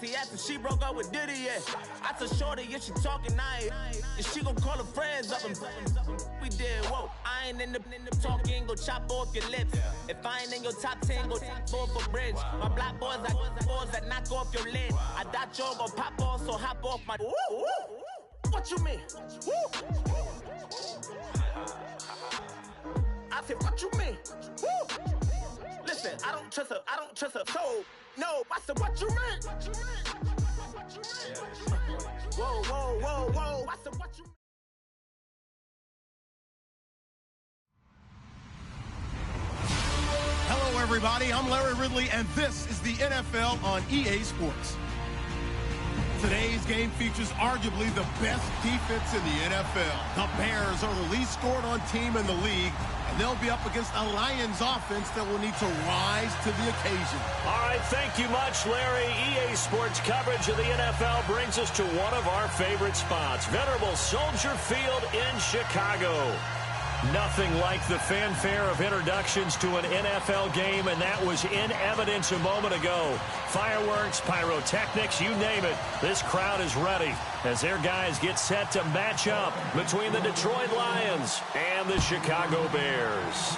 He asked if she broke up with Diddy, yeah. I told Shorty if she talking, and she gon' call her friends up and we did, whoa. I ain't in the talking, go chop off your lips. If I ain't in your top 10, go top 4 for bridge. My black boys like boys that knock off your lid. I thought y'all gon' pop off, so hop off my. What you mean? I said, what you mean? Listen, I don't trust her, so no. I said, what you mean? Whoa, whoa, whoa, whoa. I said, what you mean? Hello, everybody. I'm Larry Ridley, and this is the NFL on EA Sports. Today's game features arguably the best defense in the NFL. The Bears are the least scored-on team in the league, and they'll be up against a Lions offense that will need to rise to the occasion. All right, thank you much, Larry. EA Sports coverage of the NFL brings us to one of our favorite spots, venerable Soldier Field in Chicago. Nothing like the fanfare of introductions to an NFL game, and that was in evidence a moment ago. Fireworks, pyrotechnics, you name it. This crowd is ready as their guys get set to match up between the Detroit Lions and the Chicago Bears.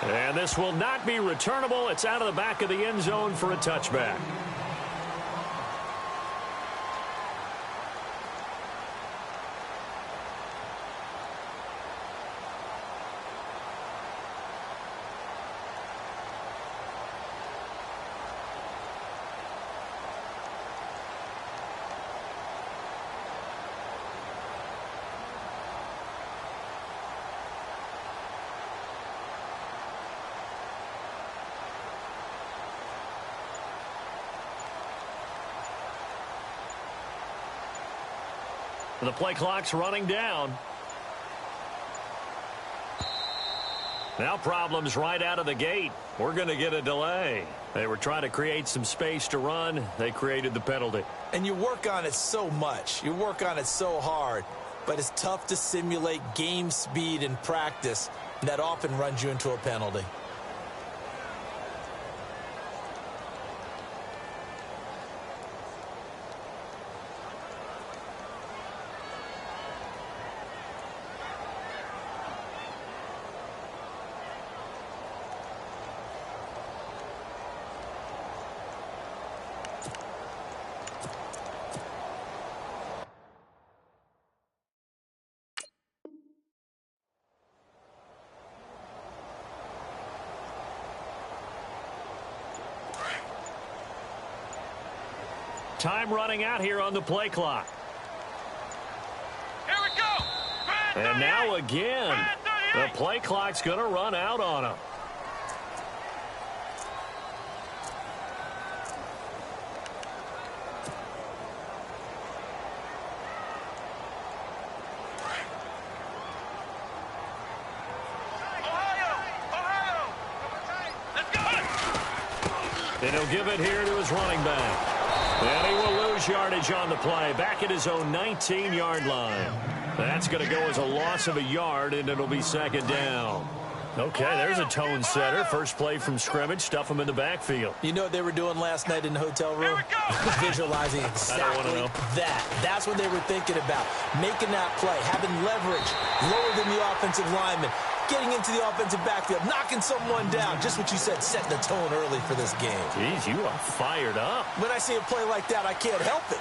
And this will not be returnable. It's out of the back of the end zone for a touchback. The play clock's running down. Now problems right out of the gate. We're going to get a delay. They were trying to create some space to run. They created the penalty. And you work on it so much. You work on it so hard. But it's tough to simulate game speed in practice. That often runs you into a penalty. Time running out here on the play clock. Here we go. And now again, the play clock's going to run out on him. Ohio. Let's go. And he'll give it here to his running back. And he will lose yardage on the play, back at his own 19-yard line. That's going to go as a loss of a yard, and it'll be second down. Okay, there's a tone setter. First play from scrimmage, stuff him in the backfield. You know what they were doing last night in the hotel room? Visualizing exactly that. That's what they were thinking about. Making that play, having leverage, lower than the offensive lineman, getting into the offensive backfield, knocking someone down. Just what you said, setting the tone early for this game. Jeez, you are fired up. When I see a play like that, I can't help it.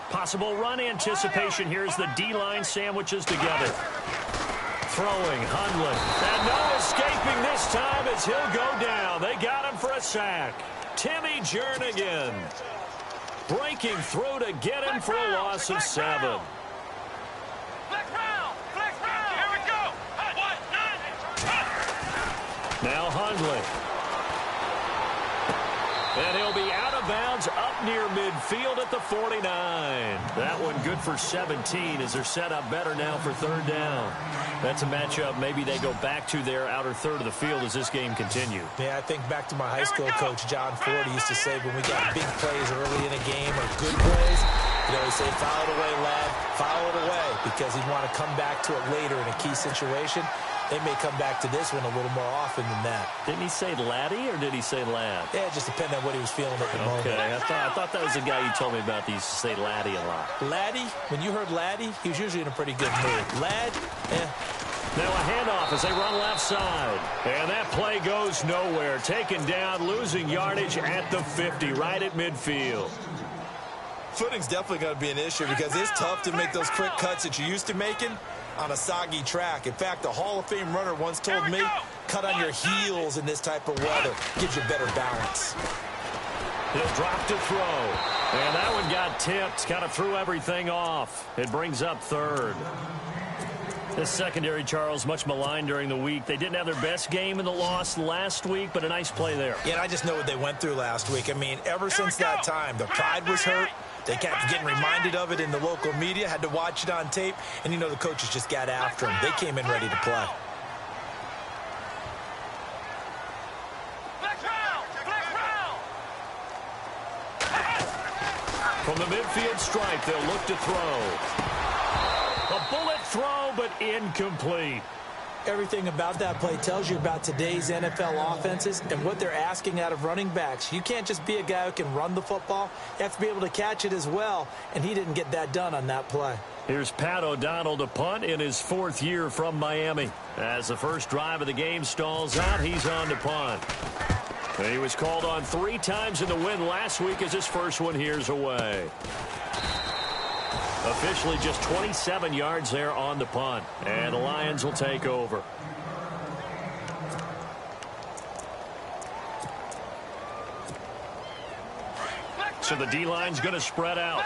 Possible run anticipation here as the D-line sandwiches together. Throwing, Hundley. And no escaping this time as he'll go down. They got him for a sack. Timmy Jernigan breaking through to get him for a loss of 7. Here we go. Now Hundley. And he'll be out of bounds up near midfield at the 49. That one good for 17 as they're set up better now for third down. That's a matchup maybe they go back to their outer third of the field as this game continues. Yeah, I think back to my high school coach, John Ford. He used to say when we got big plays early in a game or good plays, You know, they say foul it away, lad, foul it away, because he'd want to come back to it later in a key situation. They may come back to this one a little more often than that. Didn't he say laddie or did he say lad? Yeah, it just depended on what he was feeling at the moment. Okay, I thought that was the guy you told me about that used to say laddie a lot. Laddie, when you heard laddie, he was usually in a pretty good mood. Lad, Now a handoff as they run left side. And that play goes nowhere. Taken down, losing yardage at the 50, right at midfield. footing's definitely going to be an issue because it's tough to make those quick cuts that you're used to making on a soggy track. In fact, a Hall of Fame runner once told me, cut on your heels in this type of weather. Gives you better balance. He'll drop to throw. And that one got tipped. Kind of threw everything off. It brings up third. This secondary, Charles, much maligned during the week. They didn't have their best game in the loss last week, but a nice play there. Yeah, and I just know what they went through last week. I mean, ever since that time, their pride was hurt. They kept getting reminded of it in the local media, had to watch it on tape, and you know the coaches just got after them. They came in ready to play. From the midfield stripe, they'll look to throw. A bullet throw, but incomplete. Everything about that play tells you about today's NFL offenses and what they're asking out of running backs. You can't just be a guy who can run the football. You have to be able to catch it as well, and he didn't get that done on that play. Here's Pat O'Donnell to punt in his 4th year from Miami. As the first drive of the game stalls out, he's on to punt. And he was called on 3 times in the win last week as his first one here's away. Officially just 27 yards there on the punt. And the Lions will take over. So the D-line's going to spread out.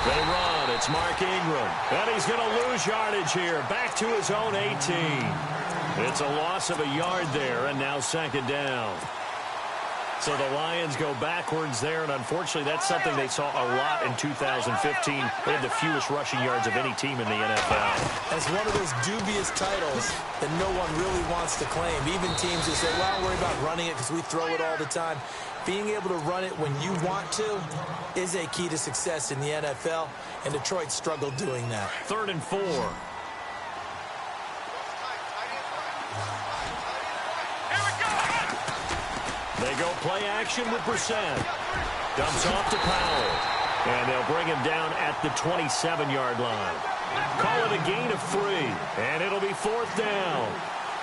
They run. It's Mark Ingram. And he's going to lose yardage here. Back to his own 18. It's a loss of a yard there, and now 2nd down. So the Lions go backwards there, and unfortunately that's something they saw a lot in 2015. They had the fewest rushing yards of any team in the NFL. That's one of those dubious titles that no one really wants to claim. Even teams who say, well, don't worry about running it because we throw it all the time. Being able to run it when you want to is a key to success in the NFL, and Detroit struggled doing that. 3rd and 4. They go play action with Brissett. Dumps off to Powell. And they'll bring him down at the 27-yard line. Call it a gain of 3. And it'll be 4th down.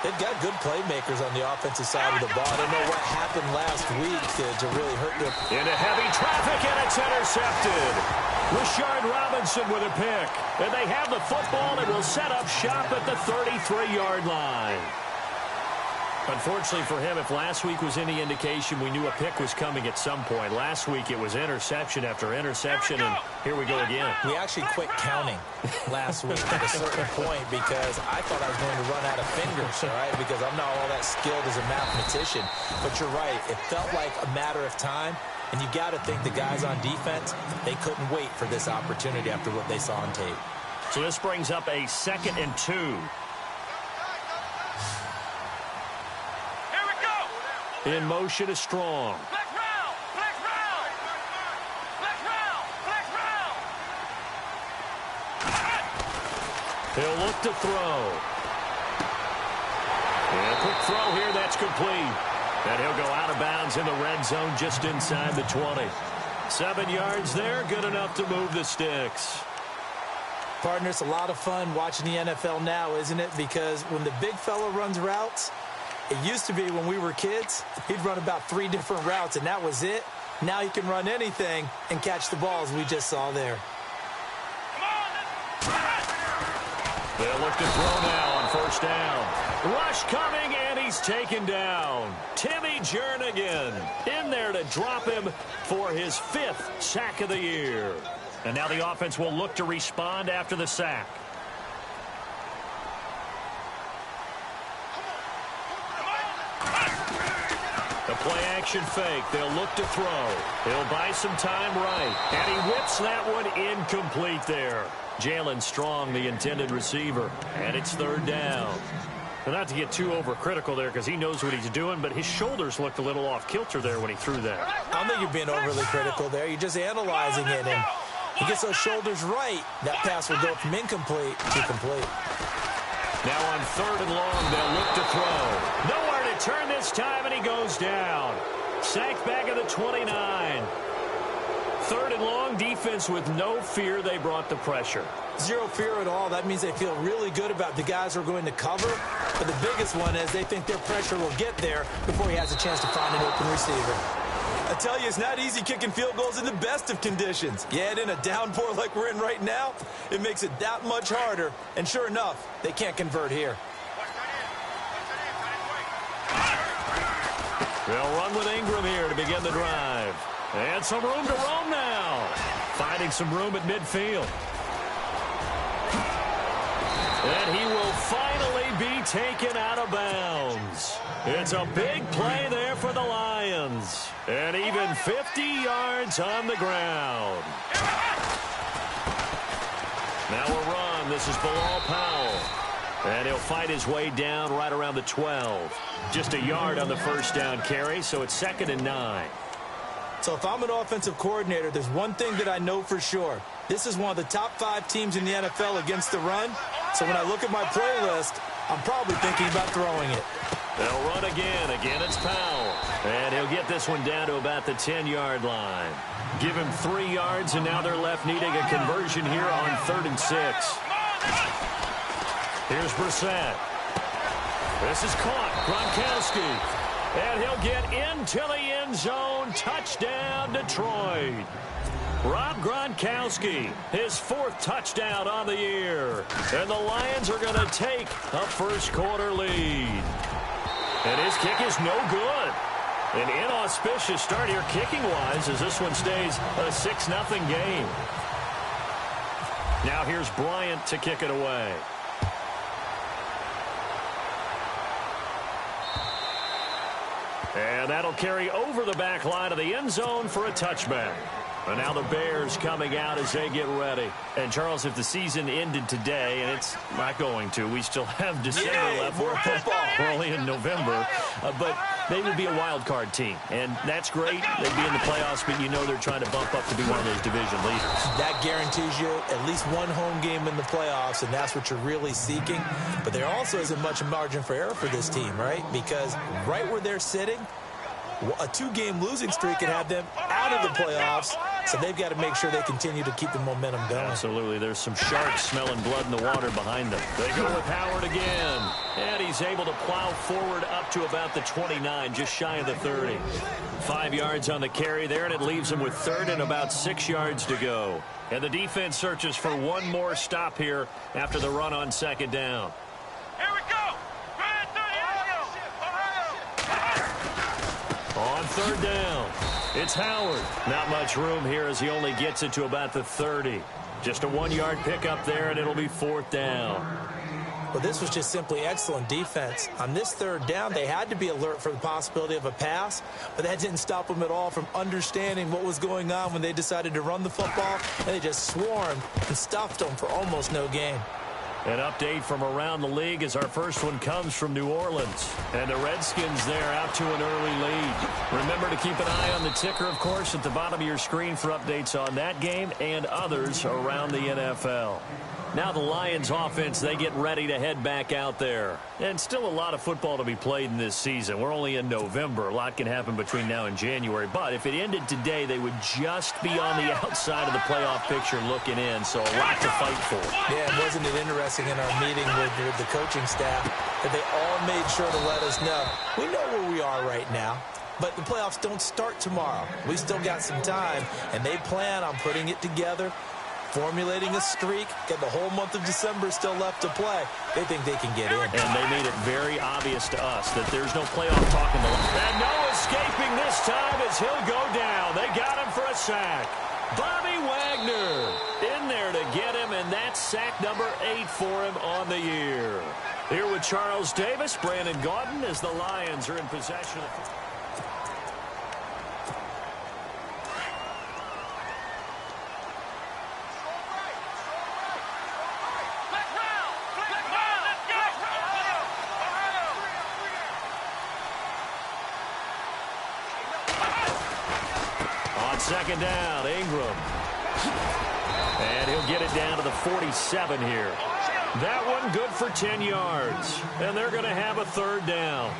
They've got good playmakers on the offensive side of the ball. I don't know what happened last week to really hurt them. Into heavy traffic, and it's intercepted. Rashard Robinson with a pick. And they have the football and will set up shop at the 33-yard line. Unfortunately for him, if last week was any indication, we knew a pick was coming at some point. Last week it was interception after interception, and here we go again. We actually quit counting last week at a certain point because I thought I was going to run out of fingers, all right, because I'm not all that skilled as a mathematician. But you're right. It felt like a matter of time, and you got to think the guys on defense, they couldn't wait for this opportunity after what they saw on tape. So this brings up a 2nd and 2. In motion is Strong. He'll look to throw. And a quick throw here, that's complete. And he'll go out of bounds in the red zone just inside the 20. 7 yards there, good enough to move the sticks. Partner, it's a lot of fun watching the NFL now, isn't it? Because when the big fella runs routes, it used to be when we were kids, he'd run about 3 different routes, and that was it. Now he can run anything and catch the balls we just saw there. They'll look to throw now on 1st down. Rush coming, and he's taken down. Timmy Jernigan in there to drop him for his 5th sack of the year. And now the offense will look to respond after the sack. The play-action fake. They'll look to throw. He'll buy some time right. And he whips that one incomplete there. Jalen Strong, the intended receiver. And it's 3rd down. Not to get too overcritical there because he knows what he's doing, but his shoulders looked a little off kilter there when he threw that. I don't think you're being overly critical there. You're just analyzing it, and he gets those shoulders right. That pass will go from incomplete to complete. Now on 3rd and long, they'll look to throw. Nowhere to turn this time, and he goes down. Sacked back at the 29. 3rd and long, defense with no fear. They brought the pressure. Zero fear at all. That means they feel really good about the guys who are going to cover. But the biggest one is they think their pressure will get there before he has a chance to find an open receiver. I tell you, it's not easy kicking field goals in the best of conditions. Yet in a downpour like we're in right now, it makes it that much harder. And sure enough, they can't convert here. They'll run with Ingram here to begin the drive. And some room to roam now. Finding some room at midfield. And he will finally be taken out of bounds. It's a big play there for the Lions. And even 50 yards on the ground. Now a run. This is Bilal Powell. And he'll fight his way down right around the 12. Just a yard on the first down carry, so it's 2nd and 9. So if I'm an offensive coordinator, there's one thing that I know for sure. This is one of the top 5 teams in the NFL against the run. So when I look at my playlist, I'm probably thinking about throwing it. They'll run again. Again, it's Powell. And he'll get this one down to about the 10-yard line. Give him 3 yards, and now they're left needing a conversion here on 3rd and 6. Here's Brissett. This is caught. Gronkowski. And he'll get into the end zone. Touchdown, Detroit. Rob Gronkowski, his 4th touchdown on the year. And the Lions are going to take a first-quarter lead. And his kick is no good. An inauspicious start here kicking-wise as this one stays a 6-0 game. Now here's Bryant to kick it away. And that'll carry over the back line of the end zone for a touchback. And now the Bears coming out as they get ready. And, Charles, if the season ended today, and it's not going to, we still have December left. We're only in November. But they would be a wild card team. And that's great. They'd be in the playoffs, but you know they're trying to bump up to be one of those division leaders. That guarantees you at least one home game in the playoffs, and that's what you're really seeking. But there also isn't much margin for error for this team, right? Because right where they're sitting, a 2-game losing streak could have them out of the playoffs, so they've got to make sure they continue to keep the momentum going. Absolutely. There's some sharks smelling blood in the water behind them. They go with Howard again, and he's able to plow forward up to about the 29, just shy of the 30. 5 yards on the carry there, and it leaves him with 3rd and about 6 yards to go. And the defense searches for one more stop here after the run on 2nd down. Here we go. On 3rd down, it's Howard. Not much room here as he only gets it to about the 30. Just a 1-yard pickup there, and it'll be 4th down. Well, this was just simply excellent defense. On this 3rd down, they had to be alert for the possibility of a pass, but that didn't stop them at all from understanding what was going on when they decided to run the football, and they just swarmed and stuffed them for almost no gain. An update from around the league as our first one comes from New Orleans. And the Redskins there out to an early lead. Remember to keep an eye on the ticker, of course, at the bottom of your screen for updates on that game and others around the NFL. Now the Lions offense, they get ready to head back out there. And still a lot of football to be played in this season. We're only in November. A lot can happen between now and January. But if it ended today, they would just be on the outside of the playoff picture looking in. So a lot to fight for. Yeah, wasn't it interesting in our meeting with the coaching staff that they all made sure to let us know. We know where we are right now. But the playoffs don't start tomorrow. We still got some time. And they plan on putting it together, formulating a streak, get the whole month of December still left to play. They think they can get in. And they made it very obvious to us that there's no playoff talk in the line. And no escaping this time as he'll go down. They got him for a sack. Bobby Wagner in there to get him, and that's sack number 8 for him on the year. Here with Charles Davis, Brandon Gaudin, as the Lions are in possession of... second down, Ingram. And he'll get it down to the 47 here. That one good for 10 yards. And they're going to have a third down.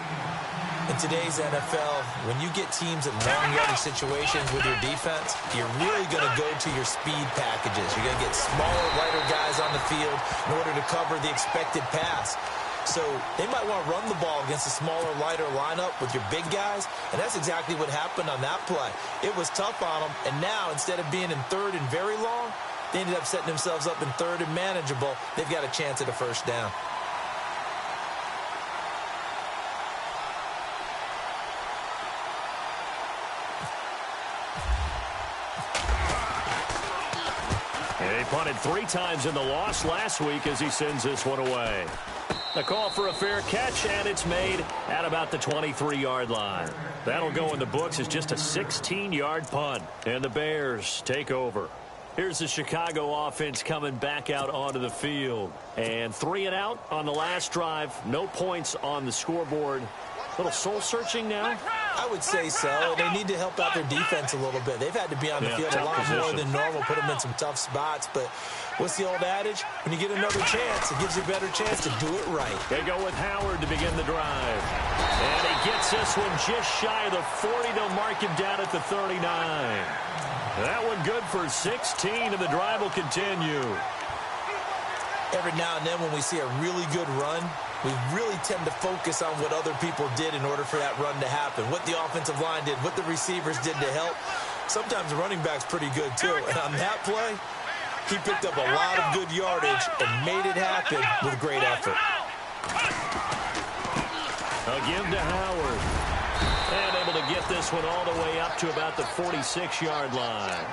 In today's NFL, when you get teams in long yardage situations with your defense, you're really going to go to your speed packages. You're going to get smaller, lighter guys on the field in order to cover the expected pass. So they might want to run the ball against a smaller, lighter lineup with your big guys, and that's exactly what happened on that play. It was tough on them, and now instead of being in third and very long, they ended up setting themselves up in third and manageable. They've got a chance at a first down. He punted 3 times in the loss last week as he sends this one away. The call for a fair catch, and it's made at about the 23-yard line. That'll go in the books as just a 16-yard punt, and the Bears take over. Here's the Chicago offense coming back out onto the field. And 3 and out on the last drive. No points on the scoreboard. A little soul-searching now? I would say so. They need to help out their defense a little bit. They've had to be on the field a lot more than normal, put them in some tough spots. But what's the old adage? When you get another chance, it gives you a better chance to do it right. They go with Howard to begin the drive. And he gets this one just shy of the 40. They'll mark him down at the 39. That one good for 16, and the drive will continue. Every now and then when we see a really good run, we really tend to focus on what other people did in order for that run to happen. What the offensive line did, what the receivers did to help. Sometimes the running back's pretty good, too. And on that play, he picked up a lot of good yardage and made it happen with great effort. A give to Howard. And able to get this one all the way up to about the 46-yard line.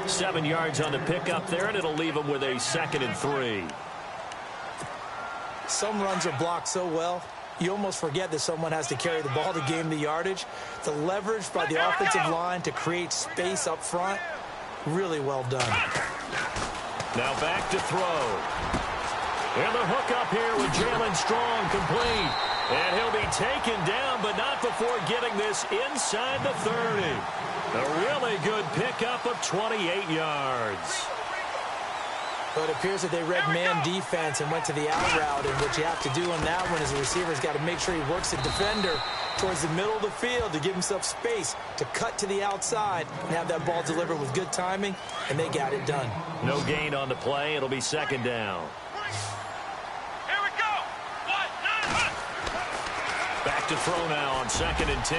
7 yards on the pickup there, and it'll leave him with a 2nd and 3. Some runs are blocked so well, you almost forget that someone has to carry the ball to gain the yardage. The leverage by the offensive line to create space up front, really well done. Now back to throw. And the hook up here with Jalen Strong complete. And he'll be taken down, but not before getting this inside the 30. A really good pickup of 28 yards. But it appears that they read man defense and went to the out route, and what you have to do on that one is the receiver's got to make sure he works the defender towards the middle of the field to give himself space to cut to the outside and have that ball delivered with good timing, and they got it done. No gain on the play. It'll be 2nd down. Here we go. Back to throw now on 2nd and 10.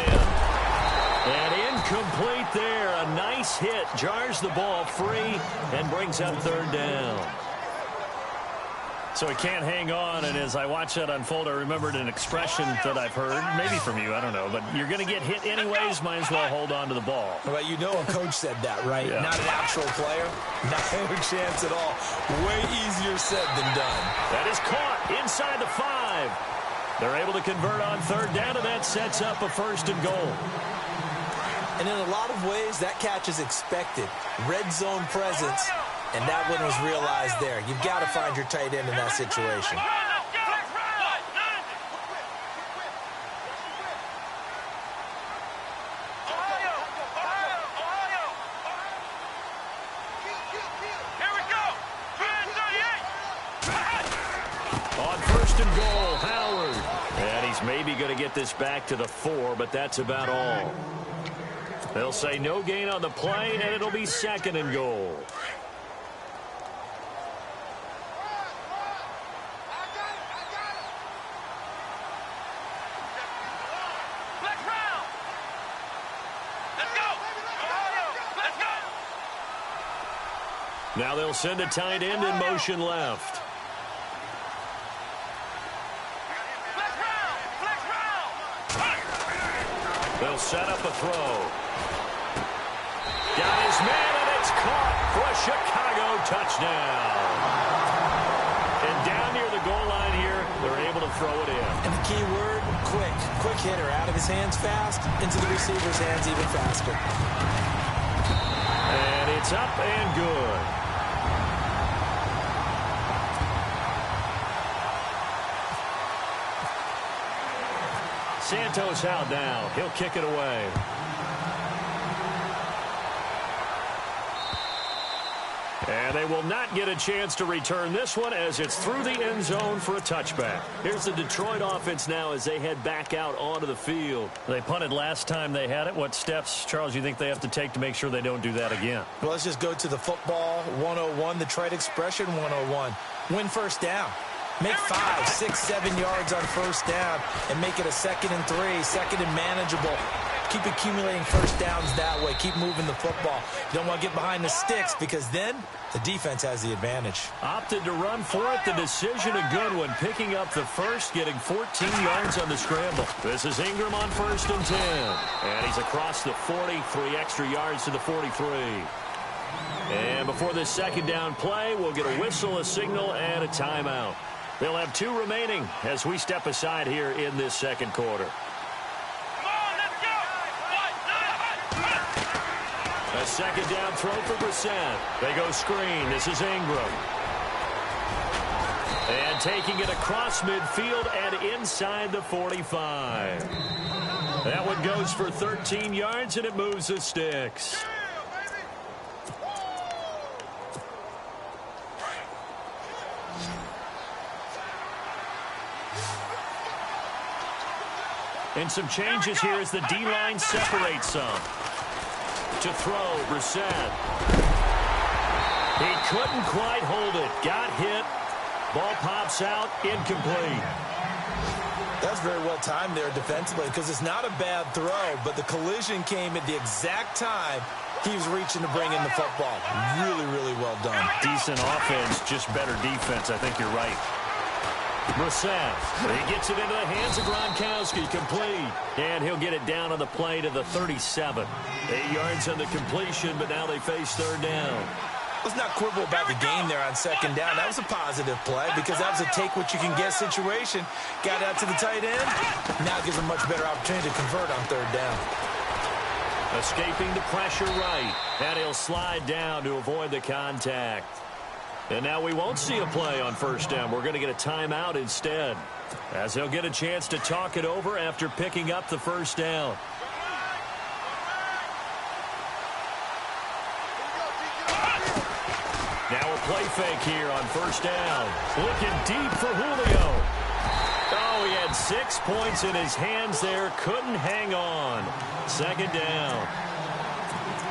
And incomplete there. A nice hit. Jars the ball free and brings up 3rd down. So he can't hang on, and as I watch that unfold, I remembered an expression that I've heard, maybe from you, I don't know, but you're going to get hit anyways, might as well hold on to the ball. Well, you know a coach said that, right? Yeah. Not an actual player. No chance at all. Way easier said than done. That is caught inside the 5. They're able to convert on 3rd down, and that sets up a 1st and goal. And in a lot of ways, that catch is expected. Red zone presence, and that one was realized there. You've got to find your tight end in that situation. Here we go. On 1st and goal, Howard. And he's maybe going to get this back to the 4, but that's about all. They'll say no gain on the play, and it'll be 2nd and goal. Now they'll send a tight end in motion left. They'll set up a throw. Got his man, and it's caught for a Chicago touchdown. And down near the goal line here, they're able to throw it in. And the key word, quick. Quick hitter. Out of his hands fast, into the receiver's hands even faster. And it's up and good. Santos out now. He'll kick it away. And they will not get a chance to return this one as it's through the end zone for a touchback. Here's the Detroit offense now as they head back out onto the field. They punted last time they had it. What steps, Charles, you think they have to take to make sure they don't do that again? Well, let's just go to the football 101, the trade expression 101. Win first down. Make 5, 6, 7 yards on first down and make it a 2nd and 3, 2nd and manageable. Keep accumulating first downs that way. Keep moving the football. You don't want to get behind the sticks because then the defense has the advantage. Opted to run for it. The decision a good one. Picking up the first, getting 14 yards on the scramble. This is Ingram on 1st and 10. And he's across the 40, 3 extra yards to the 43. And before this second down play, we'll get a whistle, a signal, and a timeout. They'll have 2 remaining as we step aside here in this second quarter. A second down throw for Brissett. They go screen. This is Ingram. And taking it across midfield and inside the 45. That one goes for 13 yards, and it moves the sticks. And some changes here as the D-line separates some. To throw, Brissett. He couldn't quite hold it. Got hit. Ball pops out. Incomplete. That's very well timed there defensively because it's not a bad throw, but the collision came at the exact time he was reaching to bring in the football. Really, really well done. Decent offense, just better defense. I think you're right. Brissett, he gets it into the hands of Gronkowski, complete. And he'll get it down on the play to the 37. 8 yards on the completion, but now they face third down. Let's not quibble about the game there on second down. That was a positive play because that was a take-what-you-can-get situation. Got out to the tight end. Now gives a much better opportunity to convert on third down. Escaping the pressure right. And he'll slide down to avoid the contact. And now we won't see a play on first down. We're going to get a timeout instead, as they'll get a chance to talk it over after picking up the first down. Now a play fake here on first down. Looking deep for Julio. Oh, he had 6 points in his hands there. Couldn't hang on. Second down.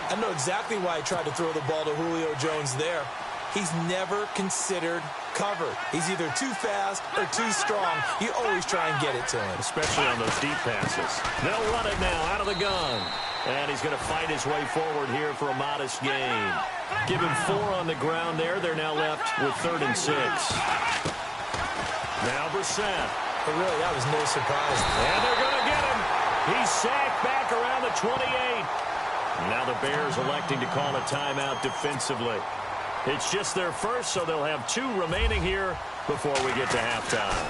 I know exactly why I tried to throw the ball to Julio Jones there. He's never considered covered. He's either too fast or too strong. You always try and get it to him. Especially on those deep passes. They'll run it now out of the gun. And he's going to fight his way forward here for a modest gain. Give him 4 on the ground there. They're now left with 3rd and 6. Now Brissett. But really, that was no surprise. And they're going to get him. He's sacked back around the 28. Now the Bears electing to call a timeout defensively. It's just their first, so they'll have 2 remaining here before we get to halftime.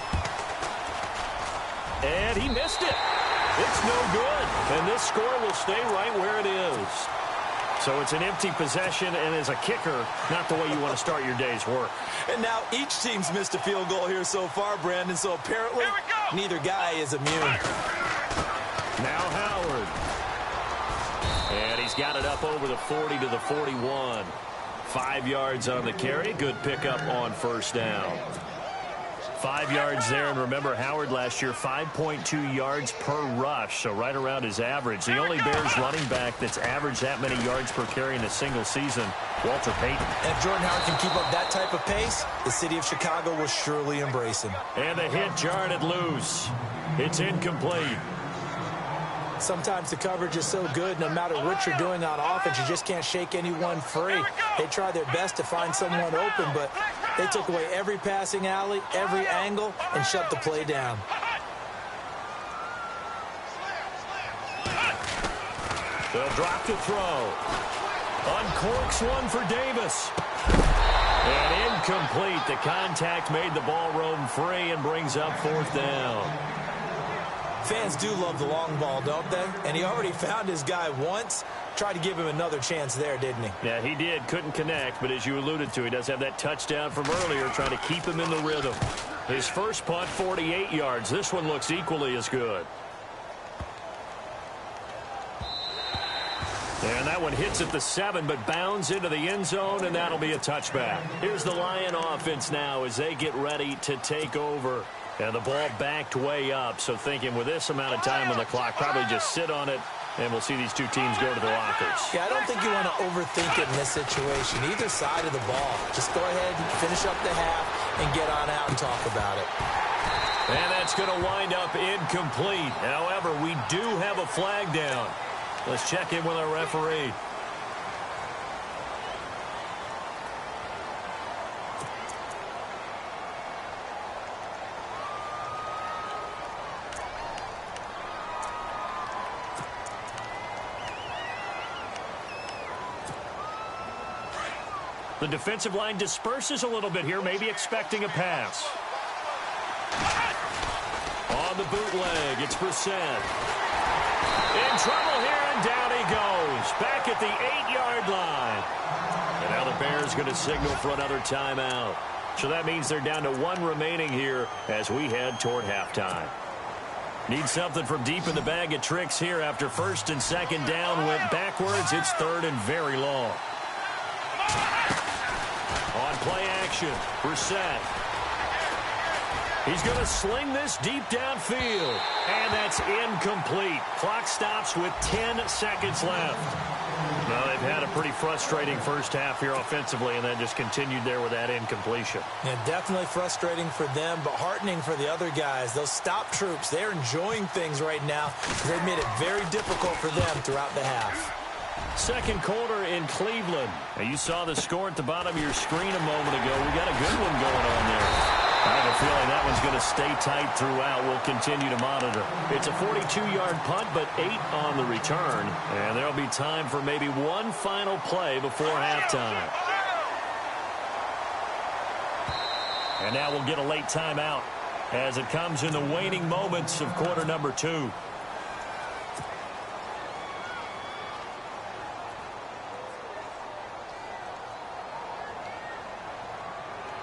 And he missed it. It's no good. And this score will stay right where it is. So it's an empty possession, and as a kicker, not the way you want to start your day's work. And now each team's missed a field goal here so far, Brandon, so apparently neither guy is immune. Now Howard. And he's got it up over the 40 to the 41. 5 yards on the carry. Good pickup on first down. 5 yards there, and remember Howard last year 5.2 yards per rush, so right around his average. The only Bears running back that's averaged that many yards per carry in a single season, Walter Payton. And if Jordan Howard can keep up that type of pace, the city of Chicago will surely embrace him. And the hit jarred it loose. It's incomplete. Sometimes the coverage is so good, no matter what you're doing on offense, you just can't shake anyone free. They try their best to find someone open, but they took away every passing alley, every angle, and shut the play down. They'll drop to throw. Uncorks one for Davis. And incomplete. The contact made the ball roam free and brings up 4th down. Fans do love the long ball, don't they? And he already found his guy once. Tried to give him another chance there, didn't he? Yeah, he did. Couldn't connect, but as you alluded to, he does have that touchdown from earlier, trying to keep him in the rhythm. His first punt, 48 yards. This one looks equally as good. And that one hits at the 7, but bounds into the end zone, and that'll be a touchback. Here's the Lion offense now as they get ready to take over. And the ball backed way up, so thinking with this amount of time on the clock, probably just sit on it, and we'll see these two teams go to the lockers. Yeah, I don't think you want to overthink it in this situation. Either side of the ball. Just go ahead and finish up the half and get on out and talk about it. And that's going to wind up incomplete. However, we do have a flag down. Let's check in with our referee. The defensive line disperses a little bit here, maybe expecting a pass. On the bootleg, it's Brissett. In trouble here, and down he goes. Back at the 8-yard line. And now the Bears going to signal for another timeout. So that means they're down to 1 remaining here as we head toward halftime. Need something from deep in the bag of tricks here after 1st and 2nd down went backwards. It's 3rd and very long. On play action, Brissett. He's going to sling this deep downfield. And that's incomplete. Clock stops with 10 seconds left. Well, they've had a pretty frustrating first half here offensively, and then just continued there with that incompletion. Yeah, definitely frustrating for them, but heartening for the other guys. Those stop troops, they're enjoying things right now. They've made it very difficult for them throughout the half. Second quarter in Cleveland. Now, you saw the score at the bottom of your screen a moment ago. We got a good one going on there. I have a feeling that one's going to stay tight throughout. We'll continue to monitor. It's a 42-yard punt, but 8 on the return. And there'll be time for maybe one final play before halftime. And now we'll get a late timeout as it comes in the waning moments of quarter number 2.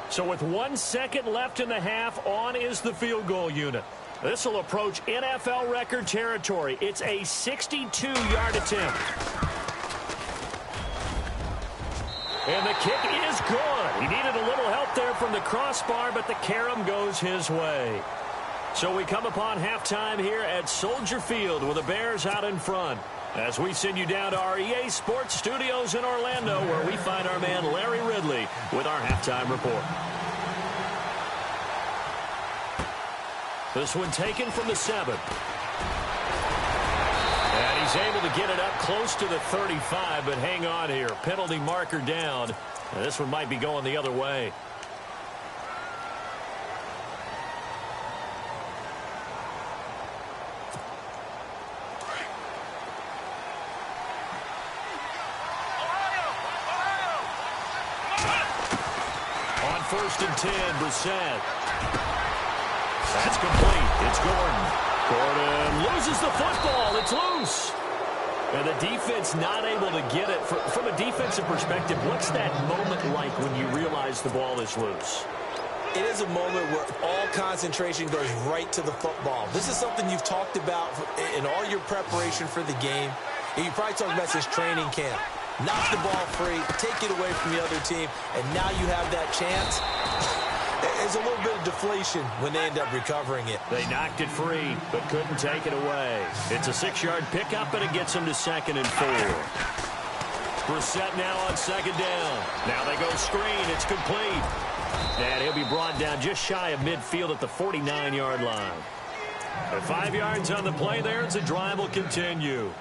So with 1 second left in the half, on is the field goal unit. This will approach NFL record territory. It's a 62-yard attempt. And the kick is good. He needed a little help there from the crossbar, but the carom goes his way. So we come upon halftime here at Soldier Field with the Bears out in front. As we send you down to our EA Sports Studios in Orlando, where we find our man Larry Ridley with our halftime report. This one taken from the 7. And he's able to get it up close to the 35, but hang on here. Penalty marker down. And this one might be going the other way. On 1st and 10, Brissett. That's complete. It's Gordon. Gordon loses the football. It's loose. And the defense not able to get it. From a defensive perspective, what's that moment like when you realize the ball is loose? It is a moment where all concentration goes right to the football. This is something you've talked about in all your preparation for the game. And you probably talked about since training camp. Knock the ball free, take it away from the other team, and now you have that chance. There's a little bit of deflation when they end up recovering it. They knocked it free, but couldn't take it away. It's a 6-yard pickup, and it gets them to 2nd and 4. Brissett now on 2nd down. Now they go screen. It's complete. And he'll be brought down just shy of midfield at the 49-yard line. At 5 yards on the play there, as the drive will continue.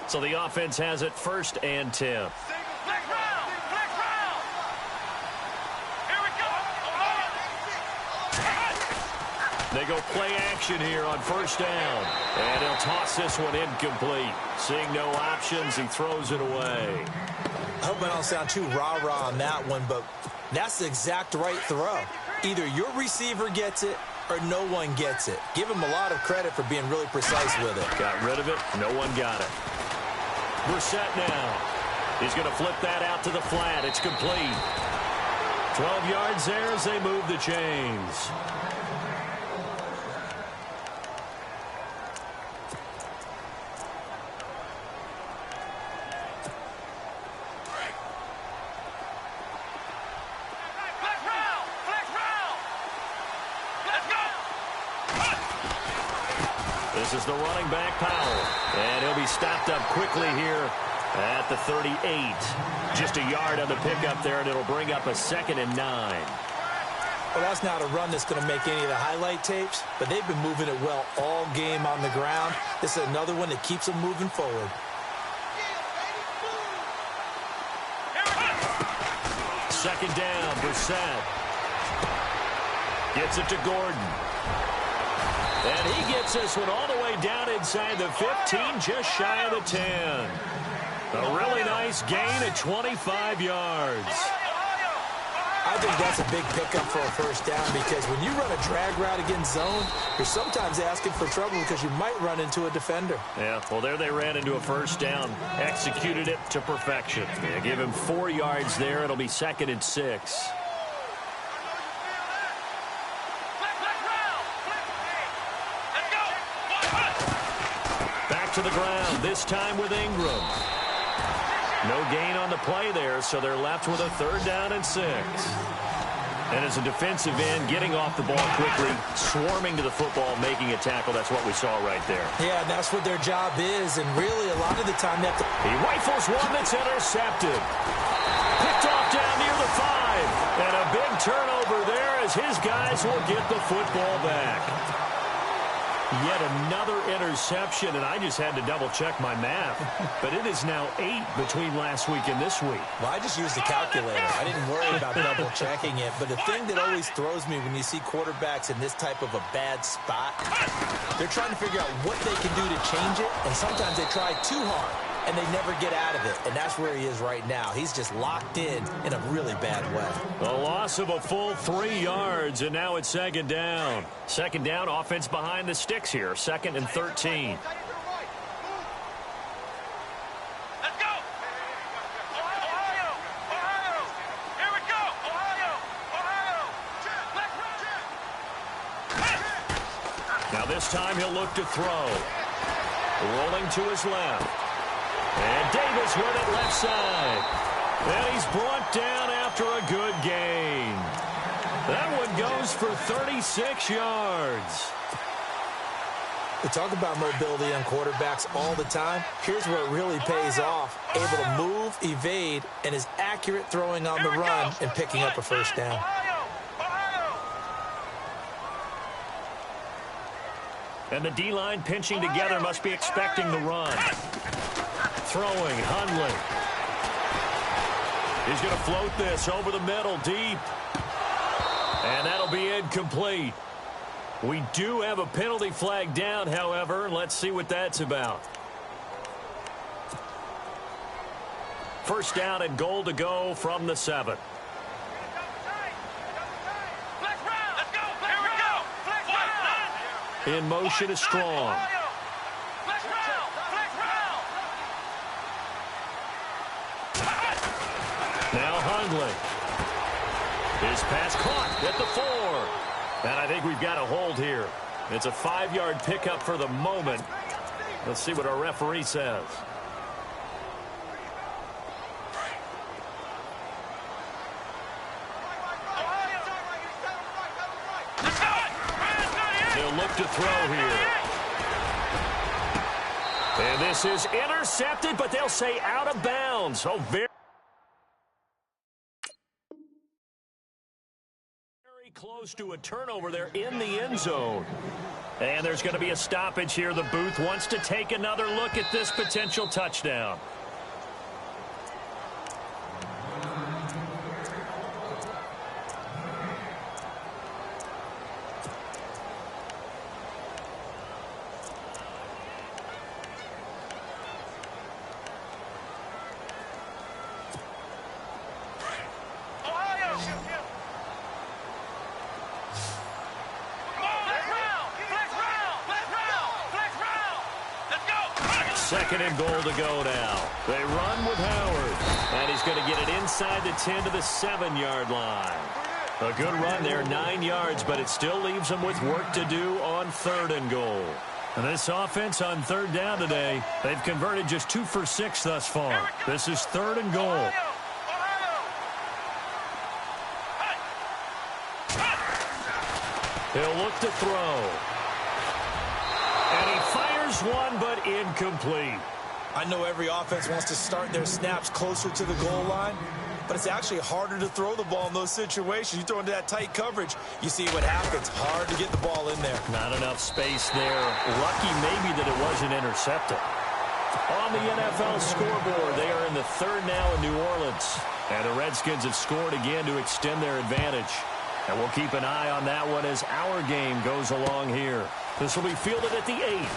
So the offense has it 1st and 10. They go play action here on 1st down. And he'll toss this one incomplete. Seeing no options, he throws it away. I hope I don't sound too rah-rah on that one, but that's the exact right throw. Either your receiver gets it or no one gets it. Give him a lot of credit for being really precise with it. Got rid of it. No one got it. Brissett now. He's going to flip that out to the flat. It's complete. 12 yards there as they move the chains. This is the running back, Powell. And he'll be stopped up quickly here at the 38. Just a yard on the pickup there, and it'll bring up a 2nd and 9. Well, that's not a run that's going to make any of the highlight tapes, but they've been moving it well all game on the ground. This is another one that keeps them moving forward. Second down, Brissett. Gets it to Gordon. And he gets this one all the way down inside the 15, just shy of the 10. A really nice gain of 25 yards. I think that's a big pickup for a first down because when you run a drag route against zone, you're sometimes asking for trouble because you might run into a defender. Yeah, well, there they ran into a first down. Executed it to perfection. Yeah, give him 4 yards there. It'll be 2nd and 6. Back to the ground, this time with Ingram. No gain on the play there, so they're left with a 3rd down and 6. And as a defensive end, getting off the ball quickly, swarming to the football, making a tackle. That's what we saw right there. Yeah, and that's what their job is, and really a lot of the time they have to... He rifles one that's intercepted. Picked off down near the 5. And a big turnover there as his guys will get the football back. Yet another interception, and I just had to double-check my math. But it is now 8 between last week and this week. Well, I just used the calculator. I didn't worry about double-checking it. But the thing that always throws me when you see quarterbacks in this type of a bad spot, they're trying to figure out what they can do to change it, and sometimes they try too hard, and they never get out of it. And that's where he is right now. He's just locked in a really bad way. A loss of a full 3 yards, and now it's 2nd down. 2nd down, offense behind the sticks here. 2nd and 13. Let's go! Ohio! Ohio! Here we go! Ohio! Ohio! Now this time he'll look to throw. Rolling to his left. And Davis with it left side. And he's brought down after a good gain. That one goes for 36 yards. We talk about mobility on quarterbacks all the time. Here's where it really pays off. Able to move, evade, and is accurate throwing on the run and picking up a first down. And the D-line pinching together must be expecting the run. Throwing, Hundley. He's going to float this over the middle, deep. And that'll be incomplete. We do have a penalty flag down, however. Let's see what that's about. First down and goal to go from the 7. In motion is Strong. Now Hundley. His pass caught at the 4. And I think we've got a hold here. It's a 5-yard pickup for the moment. Let's see what our referee says. They'll look to throw here. And this is intercepted, but they'll say out of bounds. Oh, very close to a turnover there in the end zone. And there's going to be a stoppage here. The booth wants to take another look at this potential touchdown. Second and goal to go now. They run with Howard. And he's going to get it inside the 10 to the 7-yard line. A good run there, 9 yards, but it still leaves them with work to do on 3rd and goal. And this offense on 3rd down today, they've converted just 2 for 6 thus far. This is 3rd and goal. He'll look to throw. And he fires. Fires one, but incomplete. I know every offense wants to start their snaps closer to the goal line, but it's actually harder to throw the ball in those situations. You throw into that tight coverage, you see what happens. Hard to get the ball in there. Not enough space there. Lucky maybe that it wasn't intercepted. On the NFL scoreboard, they are in the third now in New Orleans. And the Redskins have scored again to extend their advantage. And we'll keep an eye on that one as our game goes along here. This will be fielded at the 8.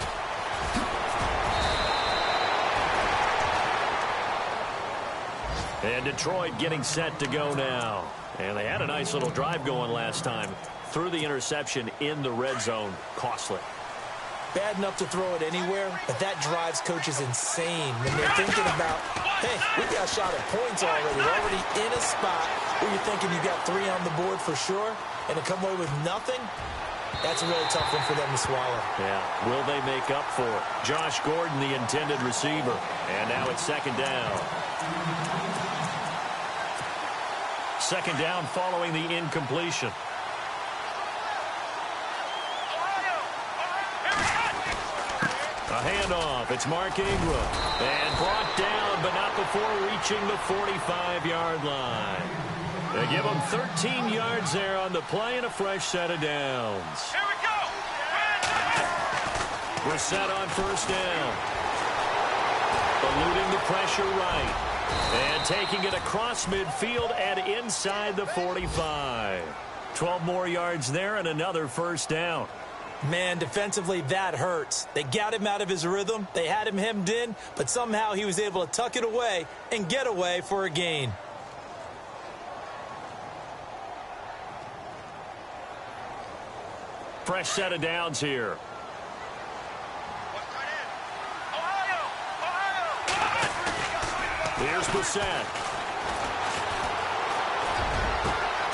And Detroit getting set to go now. And they had a nice little drive going last time. Threw the interception in the red zone. Costly. Bad enough to throw it anywhere, but that drives coaches insane when they're thinking about, hey, we got a shot at points already. We're already in a spot where you're thinking you got 3 on the board for sure, and to come away with nothing, that's a really tough one for them to swallow. Yeah, will they make up for it? Josh Gordon, the intended receiver. And now it's second down. Second down following the incompletion. A handoff. It's Mark Ingram. And brought down, but not before reaching the 45-yard line. They give him 13 yards there on the play and a fresh set of downs. Here we go. We're set on first down. Eluding the pressure right. And taking it across midfield and inside the 45. 12 more yards there and another first down. Man, defensively, that hurts. They got him out of his rhythm. They had him hemmed in, but somehow he was able to tuck it away and get away for a gain. Fresh set of downs here. Here's Brissett.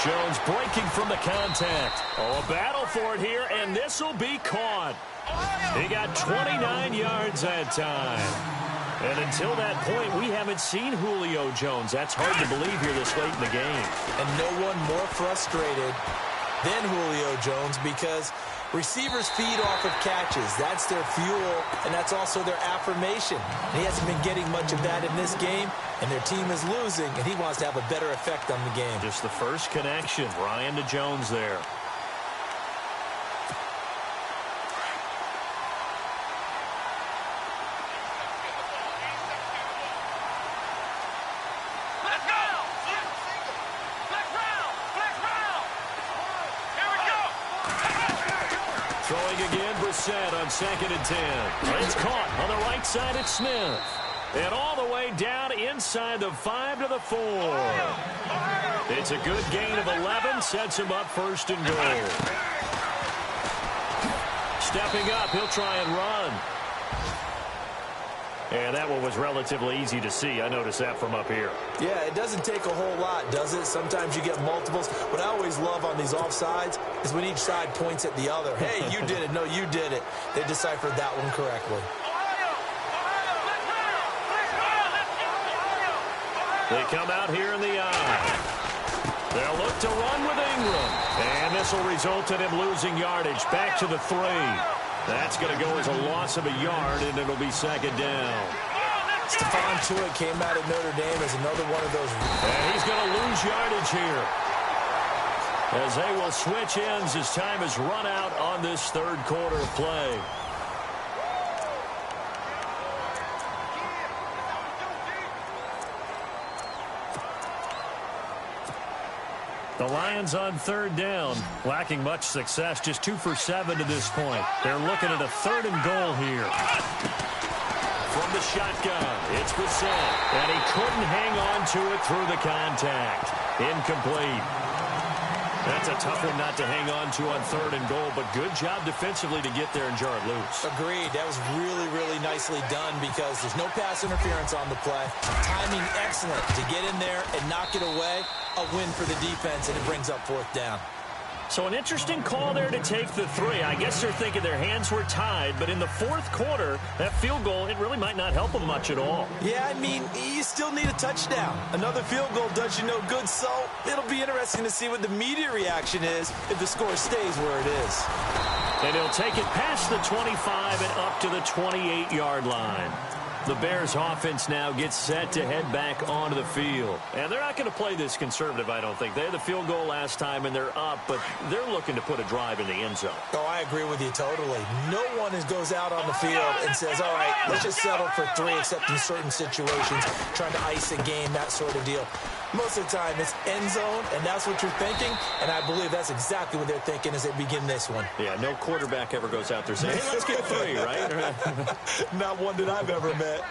Jones breaking from the contact. Oh, a battle for it here, and this will be caught. He got 29 yards that time. And until that point, we haven't seen Julio Jones. That's hard to believe here this late in the game. And no one more frustrated than Julio Jones because receivers feed off of catches. That's their fuel, and that's also their affirmation. And he hasn't been getting much of that in this game, and their team is losing, and he wants to have a better effect on the game. Just the first connection, Ryan to Jones there. On 2nd and 10. It's caught on the right side at Smith. And all the way down inside the 5 to the 4. It's a good gain of 11. Sets him up first and goal. Stepping up, he'll try and run. And that one was relatively easy to see. I noticed that from up here. Yeah, it doesn't take a whole lot, does it? Sometimes you get multiples. What I always love on these offsides is when each side points at the other. Hey, you did it. No, you did it. They deciphered that one correctly. They come out here in the eye. They'll look to run with Ingram. And this will result in him losing yardage. Back to the 3. That's going to go as a loss of a yard, and it'll be second down. Stephon Tuitt came out of Notre Dame as another one of those. And he's going to lose yardage here. As they will switch ends as time has run out on this third quarter of play. The Lions on third down, lacking much success, just 2 for 7 to this point. They're looking at a 3rd and goal here. From the shotgun, it's Brissett, and he couldn't hang on to it through the contact. Incomplete. That's a tough one not to hang on to on 3rd and goal, but good job defensively to get there and jar it loose. Agreed. That was really, really nicely done because there's no pass interference on the play. Timing excellent to get in there and knock it away. A win for the defense, and it brings up 4th down. So an interesting call there to take the three. I guess they're thinking their hands were tied, but in the fourth quarter, that field goal, it really might not help them much at all. Yeah, I mean, you still need a touchdown. Another field goal does you no good, so it'll be interesting to see what the media reaction is if the score stays where it is. And he'll take it past the 25 and up to the 28-yard line. The Bears offense now gets set to head back onto the field. And they're not going to play this conservative, I don't think. They had the field goal last time, and they're up, but they're looking to put a drive in the end zone. Oh, I agree with you totally. No one goes out on the field and says, all right, let's just settle for three, except in certain situations, trying to ice a game, that sort of deal. Most of the time, it's end zone, and that's what you're thinking, and I believe that's exactly what they're thinking as they begin this one. Yeah, no quarterback ever goes out there saying, hey, let's get three, right? Not one that I've ever met.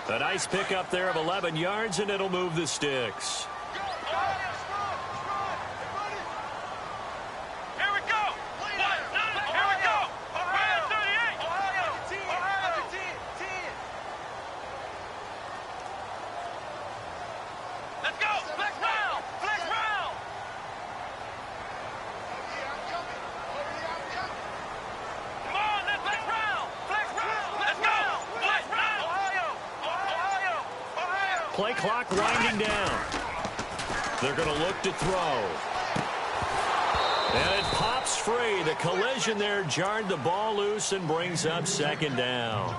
A nice pickup there of 11 yards, and it'll move the sticks. Play clock winding down. They're going to look to throw. And it pops free. The collision there jarred the ball loose and brings up second down.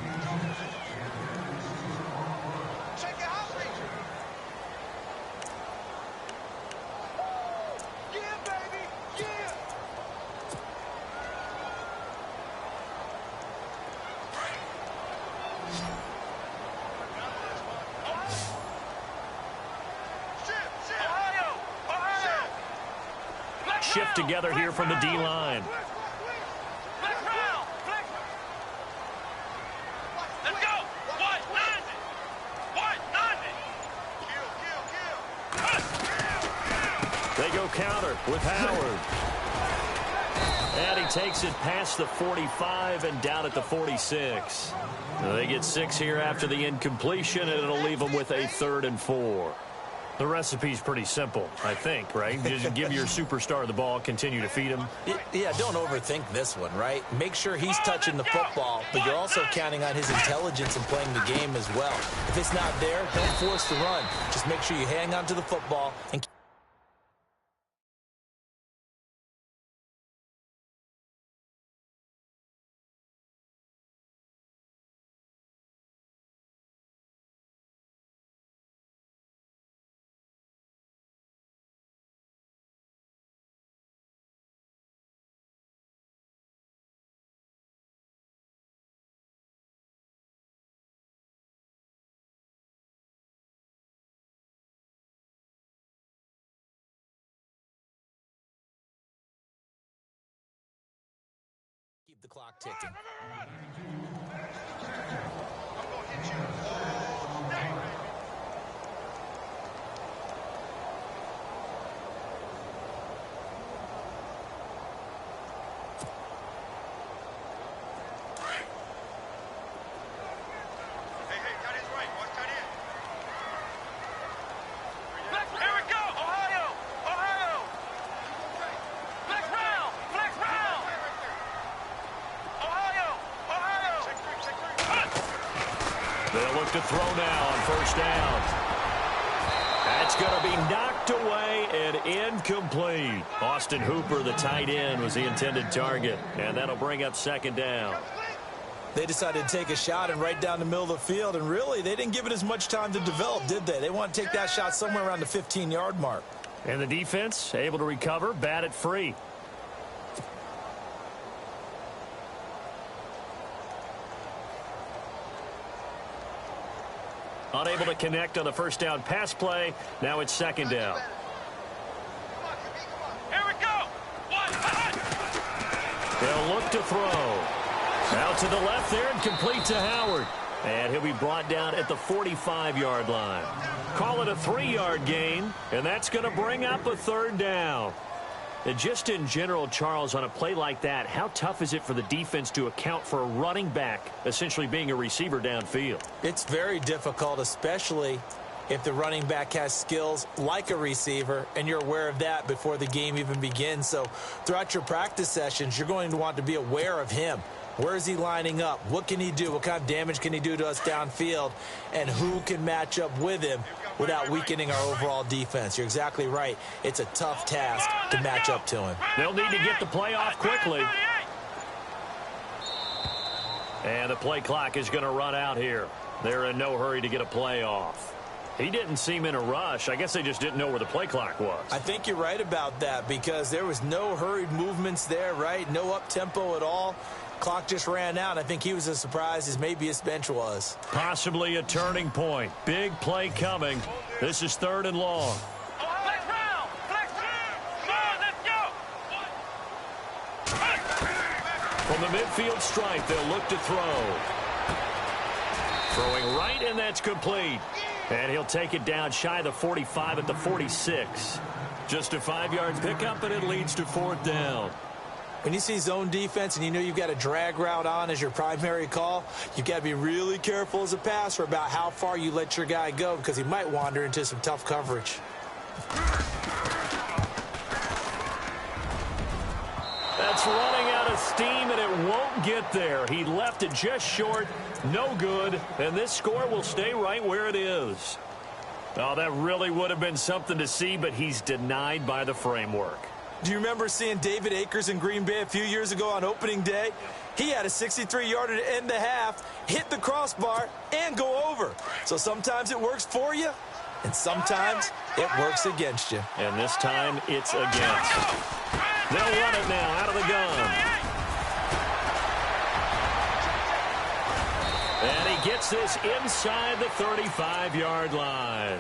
Shift together here from the D-line. They go counter with Howard. And he takes it past the 45 and down at the 46. They get 6 here after the incompletion, and it'll leave them with a 3rd and 4. The recipe's pretty simple, I think, right? Just give your superstar the ball, continue to feed him. Yeah, don't overthink this one, right? Make sure he's touching the football, but you're also counting on his intelligence in playing the game as well. If it's not there, don't force the run. Just make sure you hang on to the football and keep the clock ticking. They'll look to throw now on first down. That's going to be knocked away and incomplete. Austin Hooper, the tight end, was the intended target, and that'll bring up second down. They decided to take a shot and right down the middle of the field, and really, they didn't give it as much time to develop, did they? They want to take that shot somewhere around the 15-yard mark. And the defense able to recover, bat it free. Unable to connect on the first down pass play. Now it's second down. Here we go. They'll look to throw. Out to the left there and complete to Howard. And he'll be brought down at the 45-yard line. Call it a 3-yard gain, and that's going to bring up a third down. And just in general, Charles, on a play like that, how tough is it for the defense to account for a running back essentially being a receiver downfield? It's very difficult, especially if the running back has skills like a receiver, and you're aware of that before the game even begins. So throughout your practice sessions, you're going to want to be aware of him. Where is he lining up? What can he do? What kind of damage can he do to us downfield? And who can match up with him without weakening our overall defense? You're exactly right. It's a tough task to match up to him. They'll need to get the play off quickly. And the play clock is going to run out here. They're in no hurry to get a play off. He didn't seem in a rush. I guess they just didn't know where the play clock was. I think you're right about that because there was no hurried movements there, right? No up-tempo at all. Clock just ran out. I think he was as surprised as maybe his bench was. Possibly a turning point. Big play coming. This is 3rd and long. Flex round! Flex round! Come on, let's go! From the midfield stripe, they'll look to throw. Throwing right, and that's complete. And he'll take it down shy of the 45 at the 46. Just a 5-yard pickup, and it leads to 4th down. When you see zone defense and you know you've got a drag route on as your primary call, you've got to be really careful as a passer about how far you let your guy go because he might wander into some tough coverage. That's running out of steam, and it won't get there. He left it just short, no good, and this score will stay right where it is. Oh, that really would have been something to see, but he's denied by the framework. Do you remember seeing David Akers in Green Bay a few years ago on opening day? He had a 63-yarder to end the half, hit the crossbar, and go over. So sometimes it works for you, and sometimes it works against you. And this time, it's against. They'll run it now out of the gun. And he gets this inside the 35-yard line.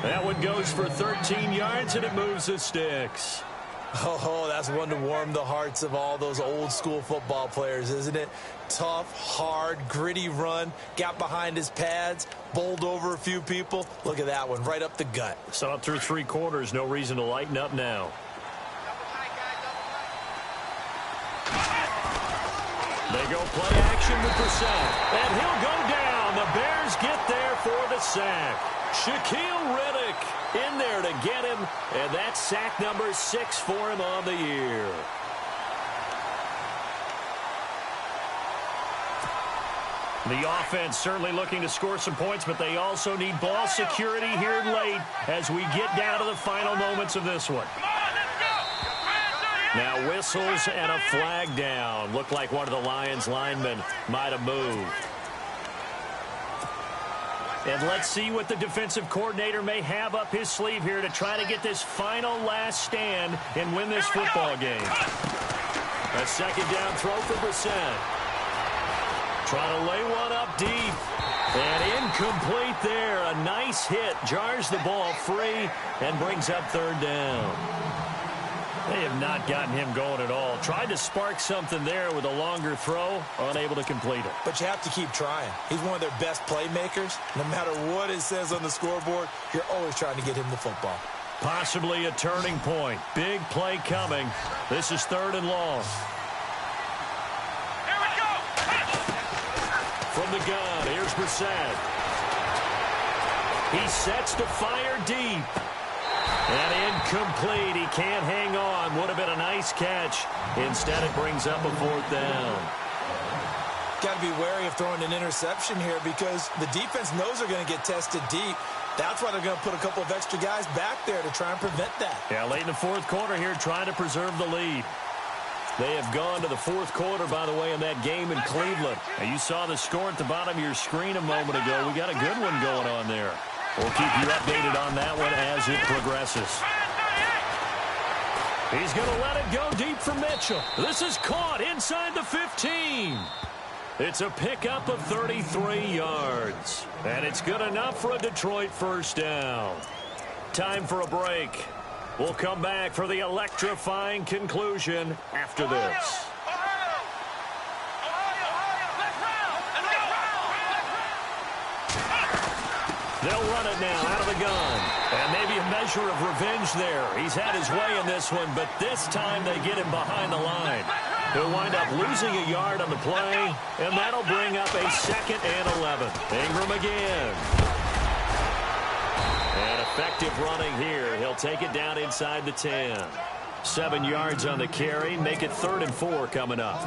That one goes for 13 yards, and it moves the sticks. Oh, that's one to warm the hearts of all those old-school football players, isn't it? Tough, hard, gritty run, got behind his pads, bowled over a few people. Look at that one, right up the gut. So up through 3 quarters, no reason to lighten up now. They go play action with the sack, and he'll go down. The Bears get there for the sack. Shaquille Riddick in there to get him, and that's sack number 6 for him on the year. The offense certainly looking to score some points, but they also need ball security here late as we get down to the final moments of this one. Now whistles and a flag down. Looked like one of the Lions linemen might have moved. And let's see what the defensive coordinator may have up his sleeve here to try to get this final last stand and win this football game. A 2nd down throw for Brissett. Trying to lay one up deep. And incomplete there. A nice hit. Jars the ball free and brings up 3rd down. They have not gotten him going at all. Tried to spark something there with a longer throw, unable to complete it. But you have to keep trying. He's one of their best playmakers. No matter what it says on the scoreboard, you're always trying to get him the football. Possibly a turning point. Big play coming. This is 3rd and long. Here we go! From the gun, here's Brissett. He sets to fire deep. And incomplete. He can't hang on. Would have been a nice catch. Instead, it brings up a 4th down. Got to be wary of throwing an interception here because the defense knows they're going to get tested deep. That's why they're going to put a couple of extra guys back there to try and prevent that. Yeah, late in the 4th quarter here, trying to preserve the lead. They have gone to the 4th quarter, by the way, in that game in Cleveland. Now, you saw the score at the bottom of your screen a moment ago. We got a good one going on there. We'll keep you updated on that one as it progresses. He's going to let it go deep for Mitchell. This is caught inside the 15. It's a pickup of 33 yards. And it's good enough for a Detroit 1st down. Time for a break. We'll come back for the electrifying conclusion after this. They'll run it now out of the gun. And maybe a measure of revenge there. He's had his way in this one, but this time they get him behind the line. He'll wind up losing a yard on the play, and that'll bring up a 2nd and 11. Ingram again. And effective running here. He'll take it down inside the 10. 7 yards on the carry. Make it 3rd and 4 coming up.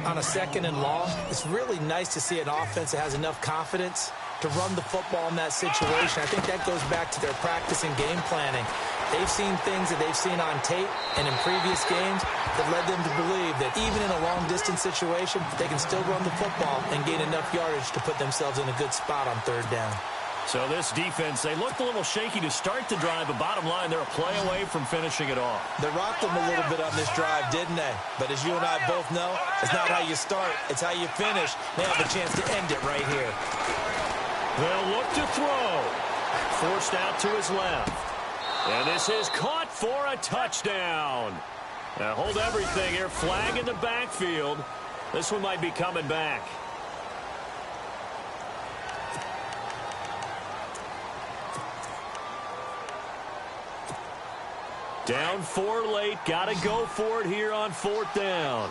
On a 2nd and long, it's really nice to see an offense that has enough confidence to run the football in that situation. I think that goes back to their practice and game planning. They've seen things that they've seen on tape and in previous games that led them to believe that even in a long-distance situation, they can still run the football and gain enough yardage to put themselves in a good spot on 3rd down. So this defense, they looked a little shaky to start the drive, but bottom line, they're a play away from finishing it off. They rocked them a little bit on this drive, didn't they? But as you and I both know, it's not how you start, it's how you finish. They have a chance to end it right here. They'll look to throw. Forced out to his left. And this is caught for a touchdown. Now hold everything here. Flag in the backfield. This one might be coming back. Down 4 late. Got to go for it here on 4th down.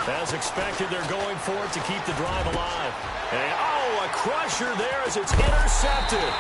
As expected, they're going for it to keep the drive alive. And, a crusher there as it's intercepted.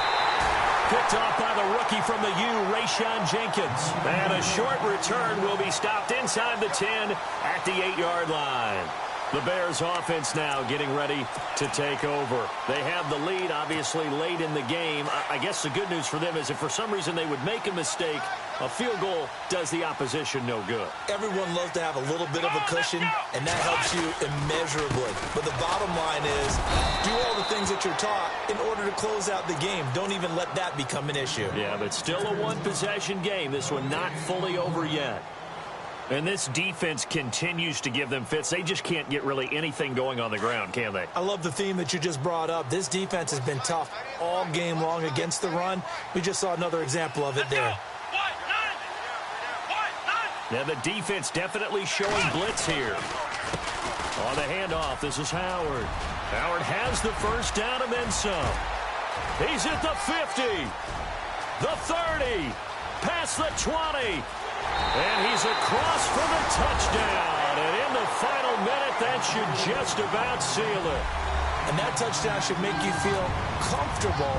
Picked off by the rookie from the U, Rayshon Jenkins. And a short return will be stopped inside the 10 at the 8-yard line. The Bears offense now getting ready to take over. They have the lead, obviously, late in the game. I guess the good news for them is if for some reason they would make a mistake, a field goal does the opposition no good. Everyone loves to have a little bit of a cushion, and that helps you immeasurably. But the bottom line is, do all the things that you're taught in order to close out the game. Don't even let that become an issue. Yeah, but still a one-possession game. This one not fully over yet. And this defense continues to give them fits. They just can't get really anything going on the ground, can they? I love the theme that you just brought up. This defense has been tough all game long against the run. We just saw another example of it there. Now the defense definitely showing blitz here. On the handoff, this is Howard. Howard has the first down and then some. He's at the 50, the 30, past the 20. And he's across for the touchdown. And in the final minute, that should just about seal it. And that touchdown should make you feel comfortable.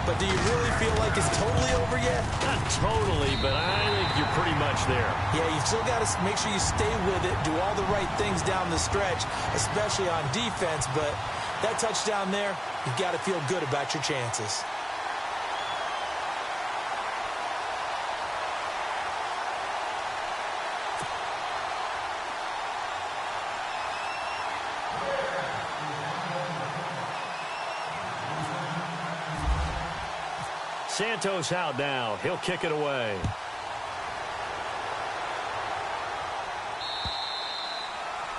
But do you really feel like it's totally over yet? Not totally, but I think you're pretty much there. Yeah, you've still got to make sure you stay with it, do all the right things down the stretch, especially on defense. But that touchdown there, you've got to feel good about your chances. Santos out now. He'll kick it away.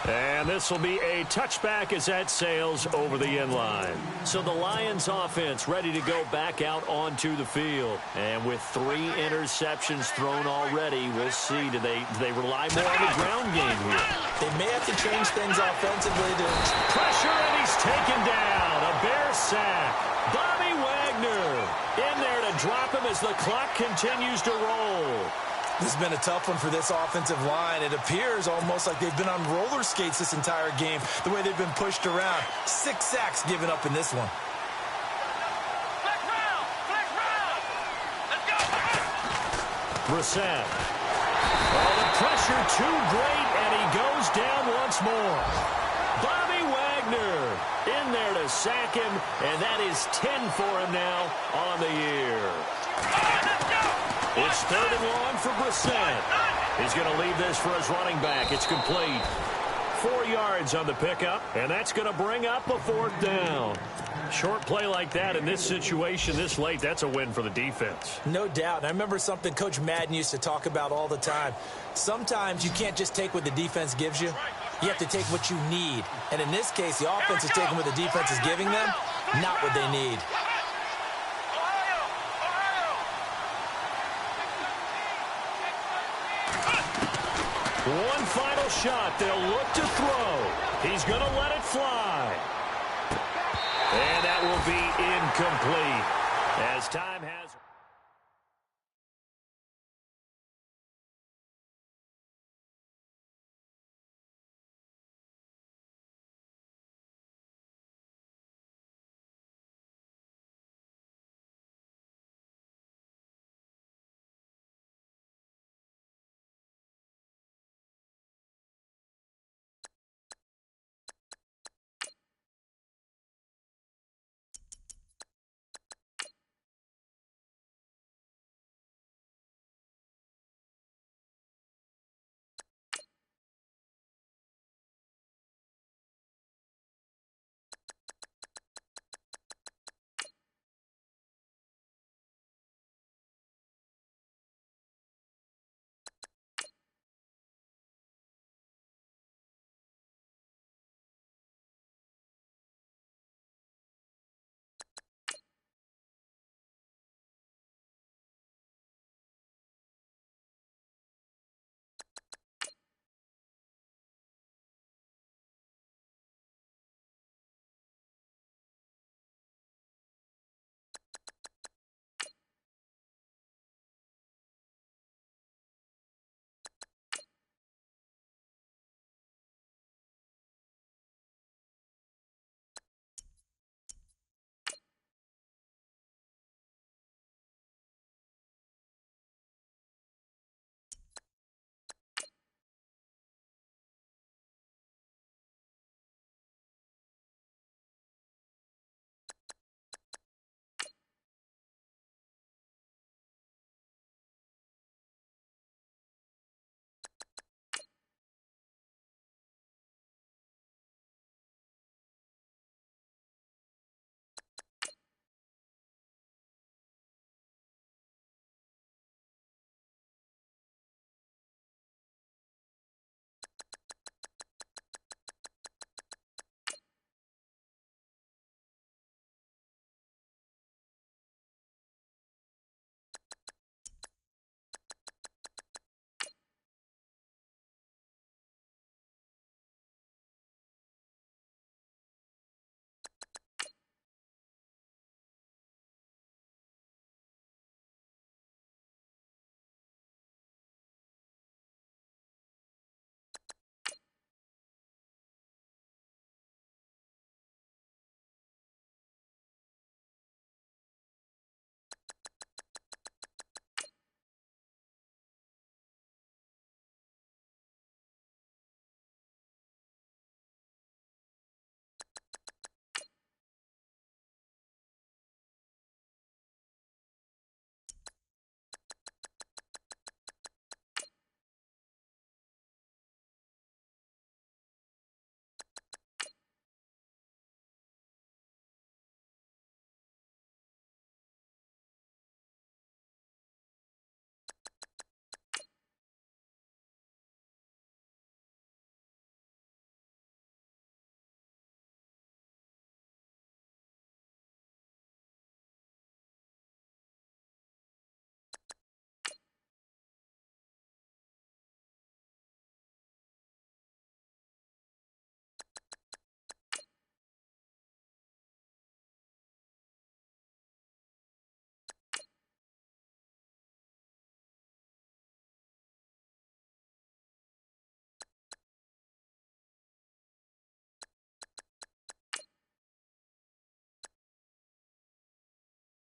And this will be a touchback as that sails over the end line. So the Lions offense ready to go back out onto the field. And with 3 interceptions thrown already, we'll see. Do they rely more on the ground game here? They may have to change things offensively. Pressure, and he's taken down. A Bear sack. Bobby Wagner in there to drop him as the clock continues to roll. This has been a tough one for this offensive line. It appears almost like they've been on roller skates this entire game, the way they've been pushed around. 6 sacks given up in this one. Brissett. Oh, the pressure too great, and he goes down once more. Bobby Wagner in there to sack him, and that is 10 for him now on the year. It's 3rd and long for Brissett. He's going to leave this for his running back. It's complete. 4 yards on the pickup, and that's going to bring up a 4th down. Short play like that in this situation this late, that's a win for the defense. No doubt. And I remember something Coach Madden used to talk about all the time. Sometimes you can't just take what the defense gives you. You have to take what you need. And in this case, the offense is taking what the defense is giving them, not what they need. One final shot. They'll look to throw. He's going to let it fly. And that will be incomplete as time has...